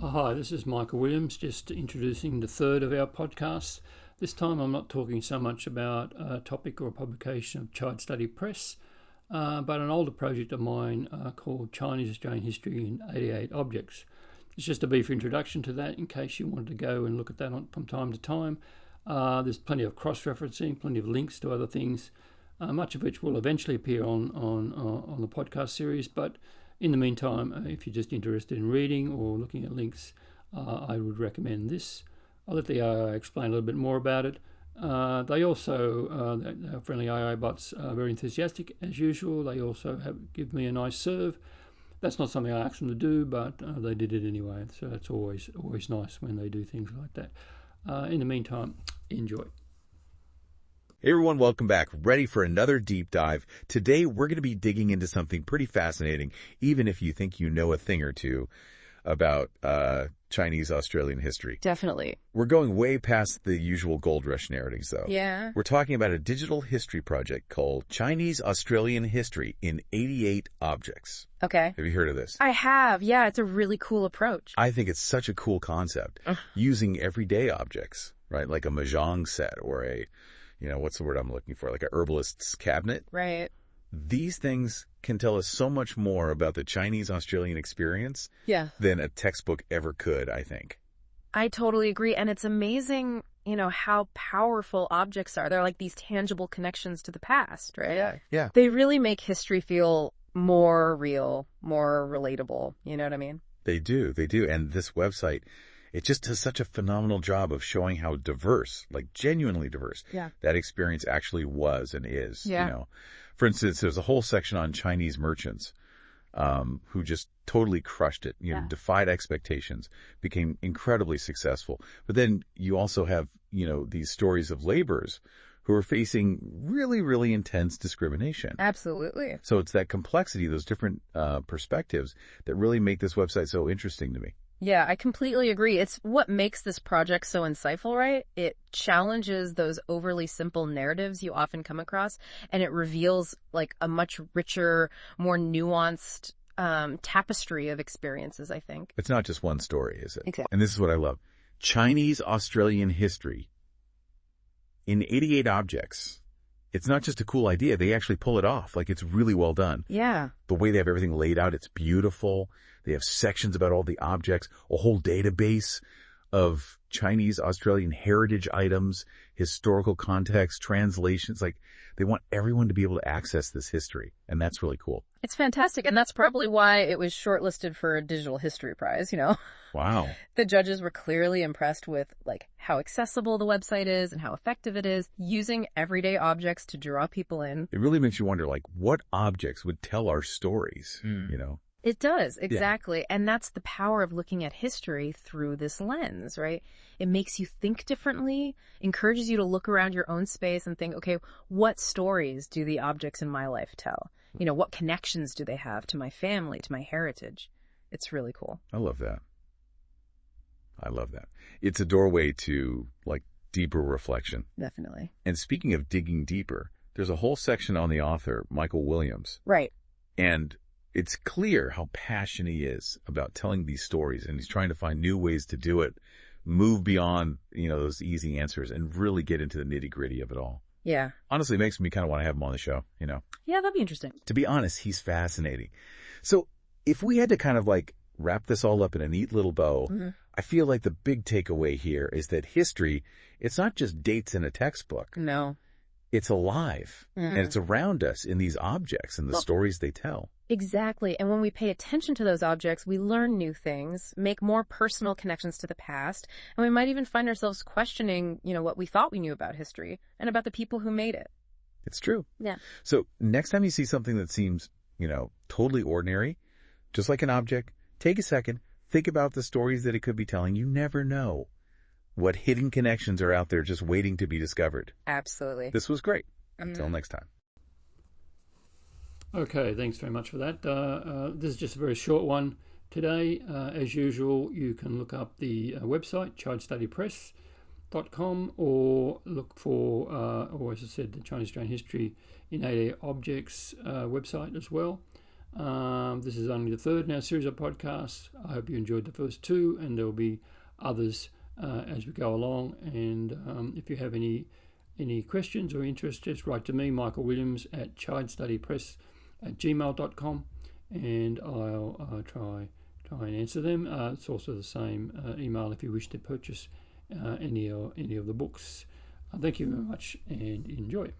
Hi, this is Michael Williams, just introducing the third of our podcasts. This time I'm not talking so much about a topic or a publication of Chidestudy Press, but an older project of mine called Chinese Australian History in 88 Objects. It's just a brief introduction to that in case you wanted to go and look at that from time to time. There's plenty of cross-referencing, plenty of links to other things, much of which will eventually appear on the podcast series, but in the meantime, if you're just interested in reading or looking at links, I would recommend this. I'll let the AI explain a little bit more about it. They also, the friendly AI bots are very enthusiastic as usual. They also give me a nice serve. That's not something I asked them to do, but they did it anyway. So it's always nice when they do things like that. In the meantime, enjoy. Hey everyone, welcome back. Ready for another deep dive. Today we're going to be digging into something pretty fascinating, even if you think you know a thing or two about Chinese Australian history. Definitely. We're going way past the usual gold rush narratives, though. Yeah. We're talking about a digital history project called Chinese Australian History in 88 Objects. Okay. Have you heard of this? I have. Yeah, it's a really cool approach. I think it's such a cool concept. Using everyday objects, right? Like a mahjong set or a, what's the word I'm looking for? Like a herbalist's cabinet. Right. These things can tell us so much more about the Chinese Australian experience than a textbook ever could, I think. I totally agree. And it's amazing, how powerful objects are. They're like these tangible connections to the past, right? Yeah. They really make history feel more real, more relatable. You know what I mean? They do. And this website, it just does such a phenomenal job of showing how diverse, like genuinely diverse, that experience actually was and is. Yeah. For instance, there's a whole section on Chinese merchants who just totally crushed it, defied expectations, became incredibly successful. But then you also have, these stories of laborers who are facing really, really intense discrimination. Absolutely. So it's that complexity, those different perspectives that really make this website so interesting to me. Yeah, I completely agree. It's what makes this project so insightful, right? It challenges those overly simple narratives you often come across, and it reveals like a much richer, more nuanced tapestry of experiences, I think. It's not just one story, is it? Exactly. And this is what I love. Chinese Australian history in 88 objects. It's not just a cool idea. They actually pull it off. Like, it's really well done. Yeah. The way they have everything laid out, it's beautiful. They have sections about all the objects, a whole database of Chinese Australian heritage items, historical context, translations. Like, they want everyone to be able to access this history, and that's really cool. It's fantastic, and that's probably why it was shortlisted for a digital history prize, Wow. The judges were clearly impressed with like how accessible the website is and how effective it is, using everyday objects to draw people in. It really makes you wonder, like, what objects would tell our stories, It does, exactly. Yeah. And that's the power of looking at history through this lens, right? It makes you think differently, encourages you to look around your own space and think, okay, what stories do the objects in my life tell? What connections do they have to my family, to my heritage? It's really cool. I love that. It's a doorway to, like, deeper reflection. Definitely. And speaking of digging deeper, there's a whole section on the author, Michael Williams. Right. And it's clear how passionate he is about telling these stories, and he's trying to find new ways to do it, move beyond, those easy answers, and really get into the nitty-gritty of it all. Yeah. Honestly, it makes me kind of want to have him on the show, Yeah, that'd be interesting. To be honest, he's fascinating. So if we had to kind of like wrap this all up in a neat little bow, I feel like the big takeaway here is that history, it's not just dates in a textbook. No. It's alive, and it's around us in these objects and the stories they tell. Exactly. And when we pay attention to those objects, we learn new things, make more personal connections to the past, and we might even find ourselves questioning, what we thought we knew about history and about the people who made it. It's true. Yeah. So next time you see something that seems, totally ordinary, just like an object, take a second, think about the stories that it could be telling. You never know what hidden connections are out there just waiting to be discovered. Absolutely. This was great. Until next time. Okay, thanks very much for that. This is just a very short one today. As usual, you can look up the website, chidestudypress.com, or look for, or as I said, the Chinese Australian History in 88 Objects website as well. This is only the third in our series of podcasts. I hope you enjoyed the first two, and there will be others as we go along. And if you have any questions or interest, just write to me, Michael Williams, at chidestudypress@gmail.com, and I'll try and answer them. It's also the same email if you wish to purchase any of the books. Thank you very much and enjoy.